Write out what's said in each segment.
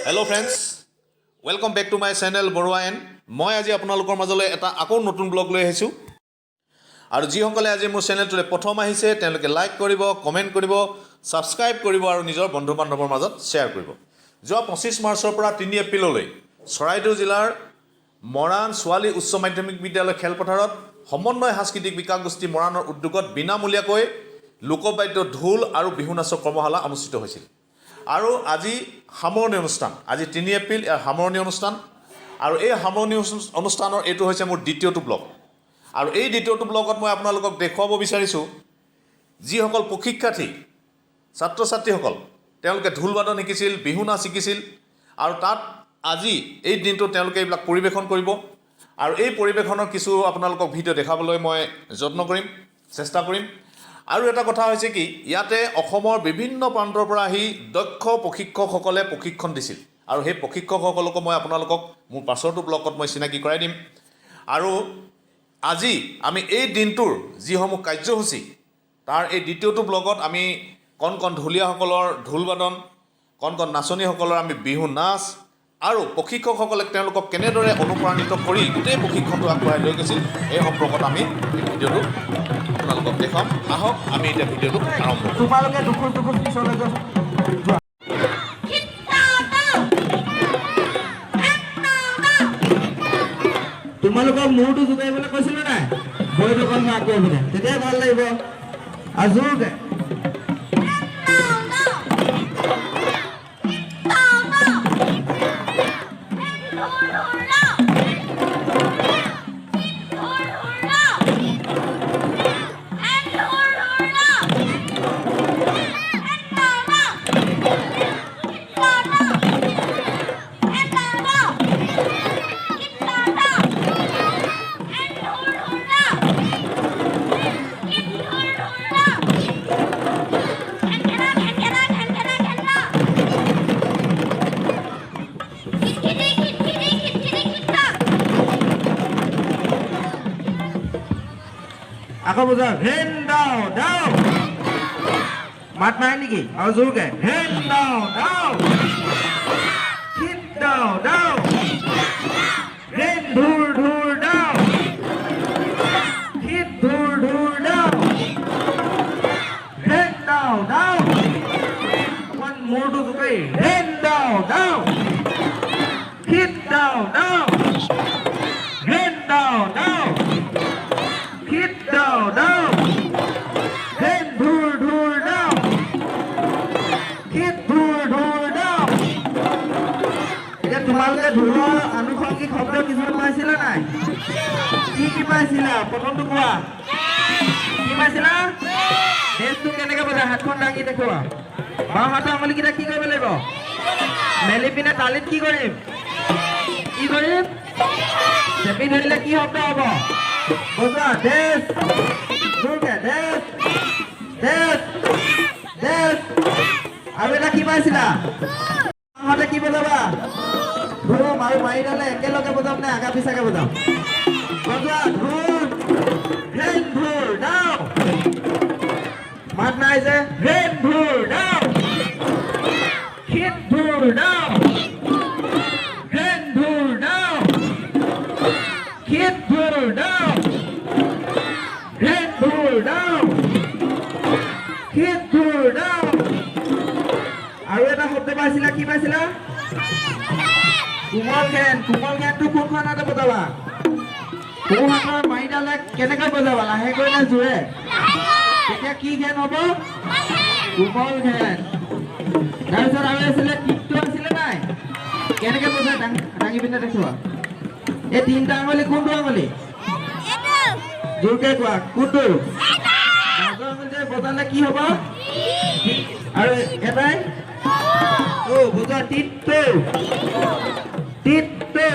Hello friends, welcome back to my channel Boruaen. মই আজি আপোনালোকৰ মাজলৈ এটা আকৌ নতুন ব্লগ লৈ আহিছো আৰু যিসকলে আজি মোৰ চেনেলটোলৈ প্ৰথম আহিছে তেওঁলোকে লাইক কৰিব, কমেন্ট কৰিব, সাবস্ক্ৰাইব কৰিব আৰু নিজৰ বন্ধু বান্ধৱৰ মাজত শ্বেয়াৰ কৰিব। যোৱা 25 মাৰ্চৰ পৰা 3 এপ্ৰিললৈ চৰাইদেউ জিলাৰ মৰাণ ছোৱালী উচ্চ মাধ্যমিক বিদ্যালয় খেলপথাৰত সমন্বয় সাংস্কৃতিক বিকাশ গোষ্ঠী মৰাণৰ উদ্যোগত বিনামূলীয়াকৈ লোকবাদ্য ঢোল আৰু বিহু নাচৰ কৰ্মশালা অনুষ্ঠিত হৈছিল। আৰু আজি সামৰণি অনুষ্ঠান, আজি 3 এপ্ৰিল ইয়াৰ সামৰণি অনুষ্ঠান আৰু এই সামৰণি অনুষ্ঠানৰ এইটো হৈছে মোৰ দ্বিতীয়টো ব্লগ। আৰু এই দ্বিতীয়টো ব্লগত মই আপোনালোকক দেখুৱাব বিচাৰিছোঁ যিসকল প্ৰশিক্ষাৰ্থী ছাত্ৰ ছাত্ৰীসকল তেওঁলোকে ঢোল বাদন শিকিছিল, বিহু নাচ শিকিছিল আৰু তাত আজি এই দিনটো তেওঁলোকে এইবিলাক পৰিৱেশন কৰিব আৰু এই পৰিৱেশনৰ কিছু আপোনালোকক ভিডিঅ' দেখাবলৈ মই যত্ন কৰিম, চেষ্টা কৰিম। আৰু এটা কথা হৈছে কি ইয়াতে অসমৰ বিভিন্ন প্ৰান্তৰ পৰা আহি দক্ষ প্ৰশিক্ষকসকলে প্ৰশিক্ষণ দিছিল আৰু সেই প্ৰশিক্ষকসকলকো মই আপোনালোকক মোৰ পাছৰটো ব্লগত মই চিনাকি কৰাই দিম। আৰু আজি আমি এই দিনটোৰ যিসমূহ কাৰ্যসূচী তাৰ এই দ্বিতীয়টো ব্লগত আমি কণ কণ ঢুলীয়াসকলৰ ঢোলবাদন, কণ কণ নাচনীসকলৰ আমি বিহু নাচ আৰু প্ৰশিক্ষকসকলে তেওঁলোকক কেনেদৰে অনুপ্ৰাণিত কৰি গোটেই প্ৰশিক্ষণটো আগবঢ়াই লৈ গৈছিল এই সম্পৰ্কত আমি এই ভিডিঅ'টো আপোনালোকক দেখাম। আহক আমি এতিয়া ভিডিঅ'টো আৰম্ভ কৰোঁ। তোমালোকে দুখুৰ পিছলৈ যোৱা। তোমালোকৰ মূৰটো জোকাৰিবলৈ কৈছিলো নাই, ভৰিটো অকণ আকৌ পিনে তেতিয়া ভাল লাগিব আৰু জোৰকে আকৌ বুজা হেন দাও দাও মাত নাই নেকি আৰু জোৰকে হেন দাও দাও হিট দাও দাও হেন ধুৰ ধুৰ দাও হিট ধুৰ ধুৰ দাও হেন দাও দাও অকণ মূৰটো জোকাৰি হেন দাও দাও হিট দাও দাও হেন দাও দাও hit down down hit dur dur down hit dur dur down এতিয়া তোমালোকে ঢোলৰ আনুষংগিক শব্দ কিছুমান পাইছিলা নাই? কি পাইছিলা? প্ৰথমটো কোৱা, কি পাইছিলা? ডেষ্টটো কেনেকৈ বজায়? হাতখন দাঙি দেখুওৱা। বাওঁ হাতৰ আঙুলিকেইটা কি কৰিব লাগিব? মেলি পিনে তালিত কি কৰিম? কি কৰিম? চেপি ধৰিলে কি শব্দ হ'ব? বজা দেশ জোৰকে দেশ দেশ দেশ। আৰু এটা কি পাইছিলা? মাহঁতে কি বজাবা? ধুম আৰু মাৰি ডালে একেলগে বজাম নে আগা পিছাকে বজাম? বজোৱা ধুম হেন ধুৰ দাও মাত নাই যে হেন ধুৰ দাও হিট ধুৰ দাও হেন ধুৰ দাও হিট ধুৰ দাও hit dur down hit dur down আৰু এটা শব্দ পাইছিলা, কি পাইছিলা? কোমল খেন। কোমল খেনটো কোনখন হাতে বজাবা? সোঁ হাতৰ মাৰিডালে কেনেকৈ বজাবা? লাহেকৈ নে জোৰে? তেতিয়া কি খেন হ'ব? কোমল খেন। তাৰপিছত আৰু আছিলে টিপটো আছিলে নাই? কেনেকৈ বজাই দাঙি পিনে দেখুওৱা। এই তিনিটা আঙুলি কোনটো আঙুলি? জোৰকে কোৱা কোনটো? মাজৰ আঙুলিৰে বজালে কি হ'ব? আৰু এটাই বজোৱা টিটটো টিটটো।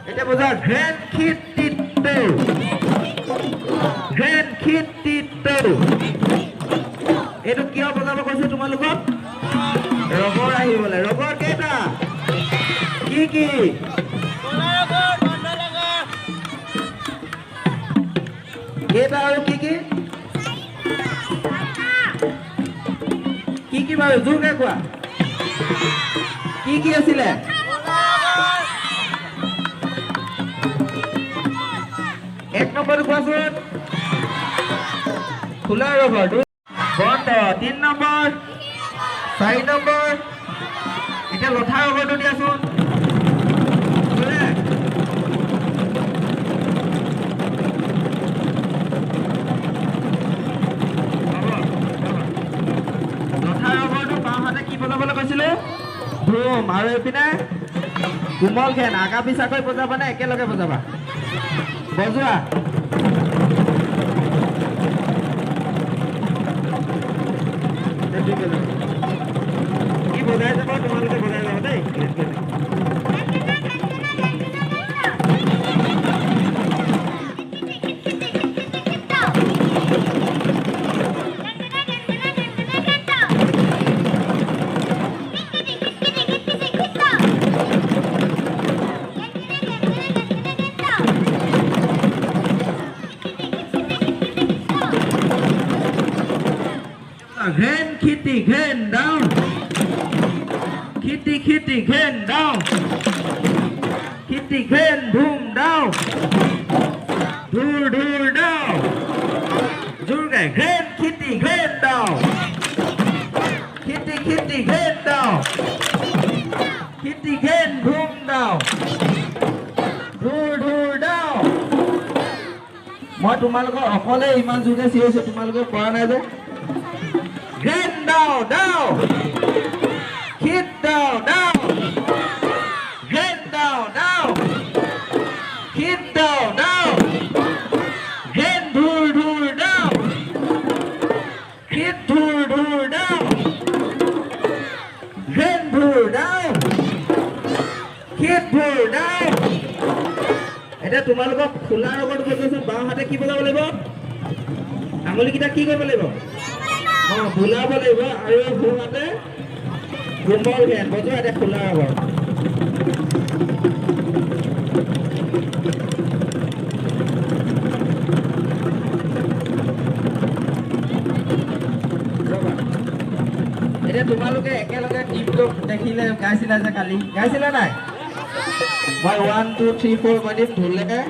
এতিয়া বজোৱা ঘ্ৰেন খিট টিটটো ঘ্ৰেন খিট টিটটো। এইটো কিয় বজাব কৈছো তোমালোকক? ৰবৰ আহিবলৈ। ৰবৰ কেইটা? কি কি? কেইটা আৰু কি কি? কি কি বাৰু জোৰকে কোৱা। কি আছিলে? এক নম্বৰ কোৱাচোন। খোলা ৰবৰ বন্ধ 3 নম্বৰ 4 নম্বৰ এতিয়া লঠা ৰবৰটো দিয়াচোন। লঠা ৰবৰটো বাওঁ হাতে কি বজাবলৈ কৈছিলো? ধুম। আৰু এইপিনে কোমল খেন আগা পিছাকৈ বজাবা নে একেলগে বজাবা? বজোৱা। কি বজাই যাব তোমালোকে বজাই যাব দেই। Hen kitty hen down. Kitty kitty hen down. Kitty hen boom down. Dur dur down. Dur cái hen kitty hen down. Kitty kitty hen down. Kitty hen boom down. Dur dur down. মই তোমালোকৰ অকলে ইমান জোৰে চিঞৰিছো তোমালোকে পৰা নাই যে। Hen down, down. Kid down, down. Hen down, down. Kid down, down. Hen dur dur down. Kid dur dur down. Hen dur down. Kid dur down. এটা তোমালোকক খোলা ৰবৰটো কৈছো বাওঁ হাতে কি বজাব লাগিব? আঙুলিকেইটা কি কৰিব লাগিব? বুলাব লাগিব আৰু ভুৱাতে কোমল খেন বজোৱা। এটা খোলা ৰবৰ এতিয়া তোমালোকে একেলগে টিপটো দেখিলে গাইছিলা যে কালি গাইছিলা নাই? মই 1 2 3 4 কৈ দিম ঢোললৈকে।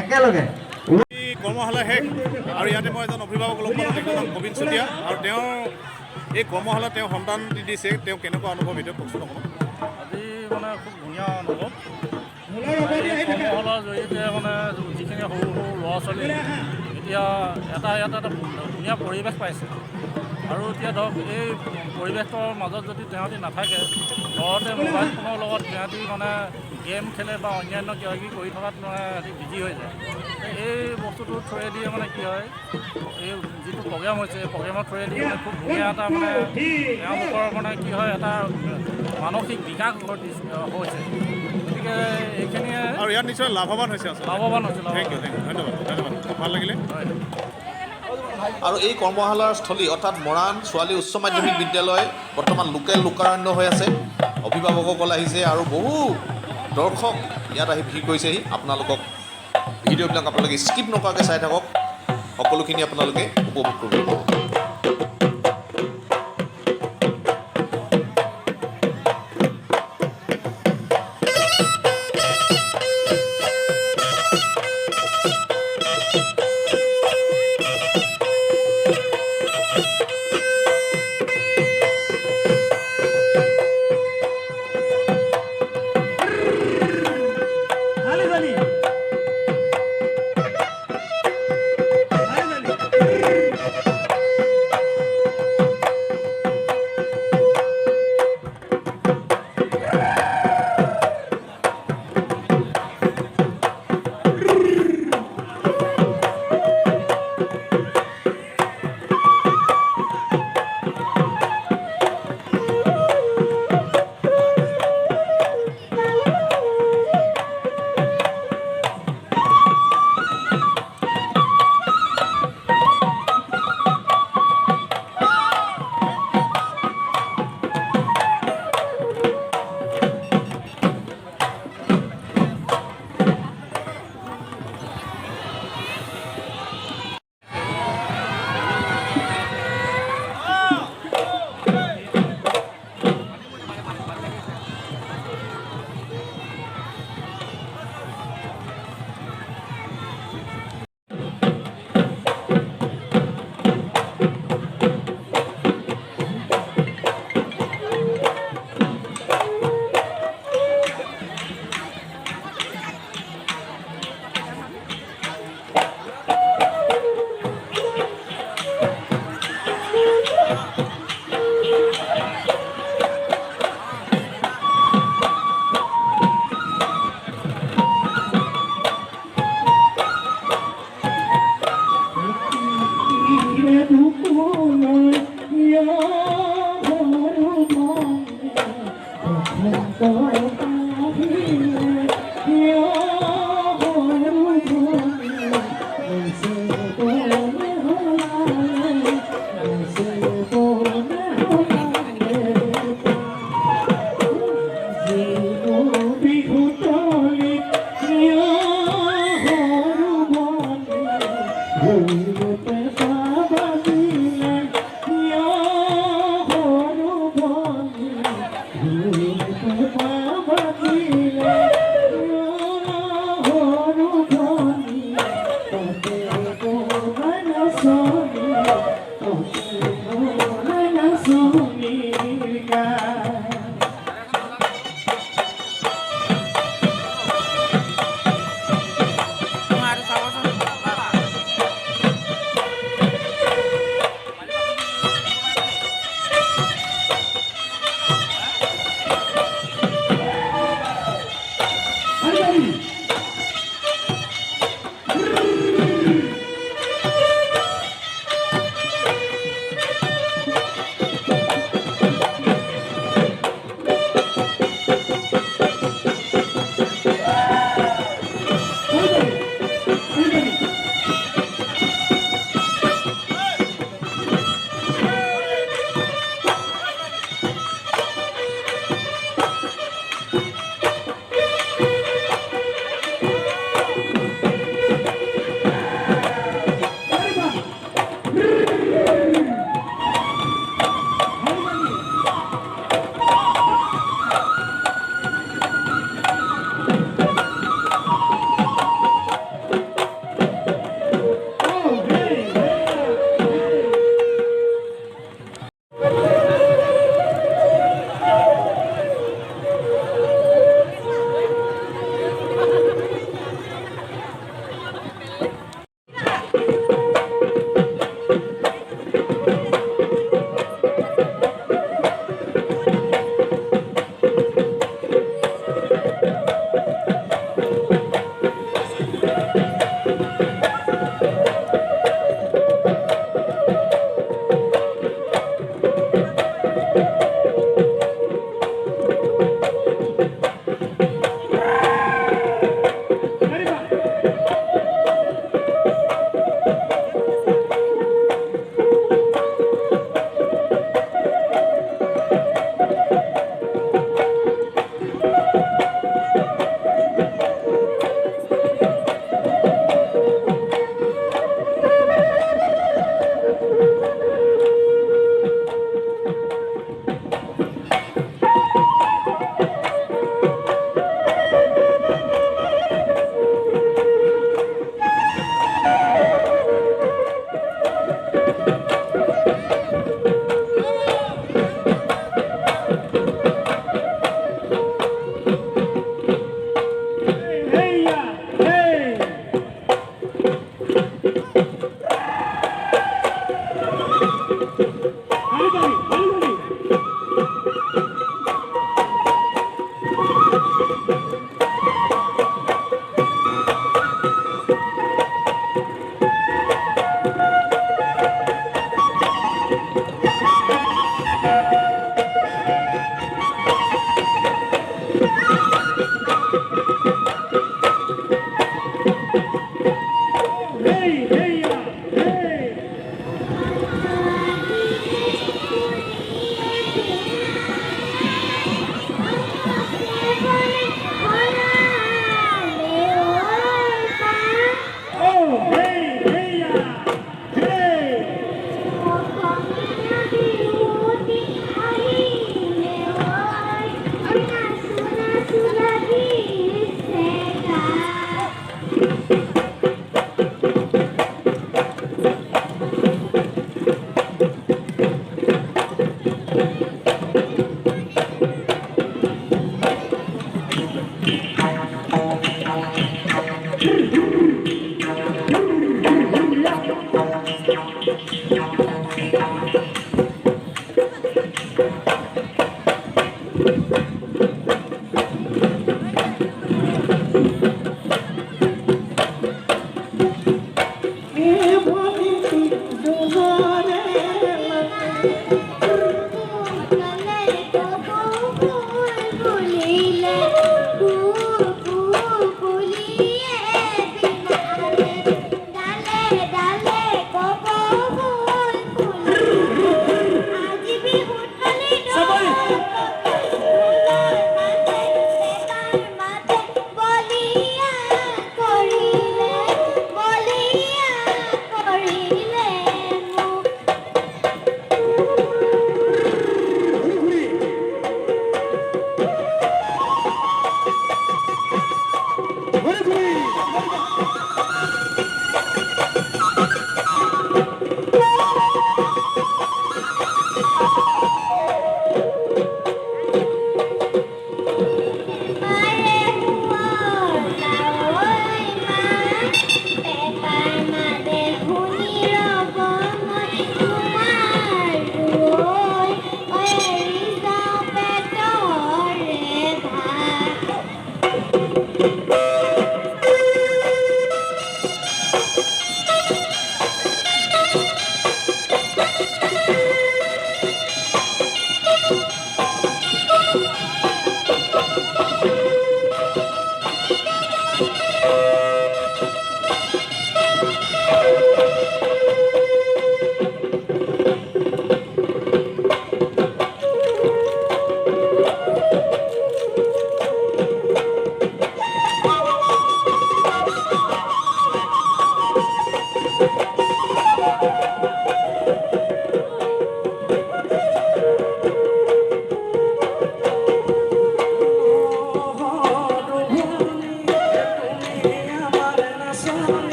একেলগে কৰ্মশালা শেষ আৰু ইয়াতে মই এজন অভিভাৱক লগ পালোঁ, তেখেতৰ নাম গোবিন্দ চুতীয়া। আৰু তেওঁৰ এই কৰ্মশালা তেওঁ সন্তান দিছে, তেওঁ কেনেকুৱা অনুভৱ এইটো কওকচোন অকণমান। আজি মানে খুব ধুনীয়া অনুভৱ। কৰ্মশালাৰ জৰিয়তে মানে যিখিনি সৰু সৰু ল'ৰা ছোৱালী এতিয়া এটা ধুনীয়া পৰিৱেশ পাইছে। আৰু এতিয়া ধৰক এই পৰিৱেশৰ মাজত যদি সিহঁতি নাথাকে, ঘৰতে মোবাইল ফোনৰ লগত সিহঁতি মানে গেম খেলে বা অন্যান্য কিবা কিবি কৰি থকাত মানে সিহঁতি বিজি হৈ যায়। এই বস্তুটোৰ থ্ৰুৱেদি মানে কি হয়, এই যিটো প্ৰগ্ৰেম হৈছে এই প্ৰগ্ৰেমৰ থ্ৰুৱেদি মানে খুব ধুনীয়া এটা মানে তেওঁলোকৰ মানে কি হয় এটা মানসিক বিকাশ হৈছে। গতিকে এইখিনিয়ে আৰু ইয়াত নিশ্চয় লাভৱান হৈছে। লাভৱান হৈছে। থেংক ইউ, ধন্যবাদ ধন্যবাদ, ভাল লাগিলে। হয়। আৰু এই কৰ্মশালাৰ স্থলী অৰ্থাৎ মৰাণ ছোৱালী উচ্চ মাধ্যমিক বিদ্যালয় বৰ্তমান লোকাৰণ্য হৈ আছে। অভিভাৱকসকল আহিছে আৰু বহু দৰ্শক ইয়াত আহি ভিৰ কৰিছেহি। আপোনালোকক ভিডিঅ'বিলাক আপোনালোকে স্কিপ নকৰাকৈ চাই থাকক, সকলোখিনি আপোনালোকে উপভোগ কৰিব।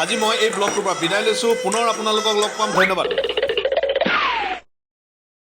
আজি মই এই ব্লগটোৰ পৰা বিদায় লৈছোঁ পুনৰ আপোনালোকক লগ পাম ধন্যবাদ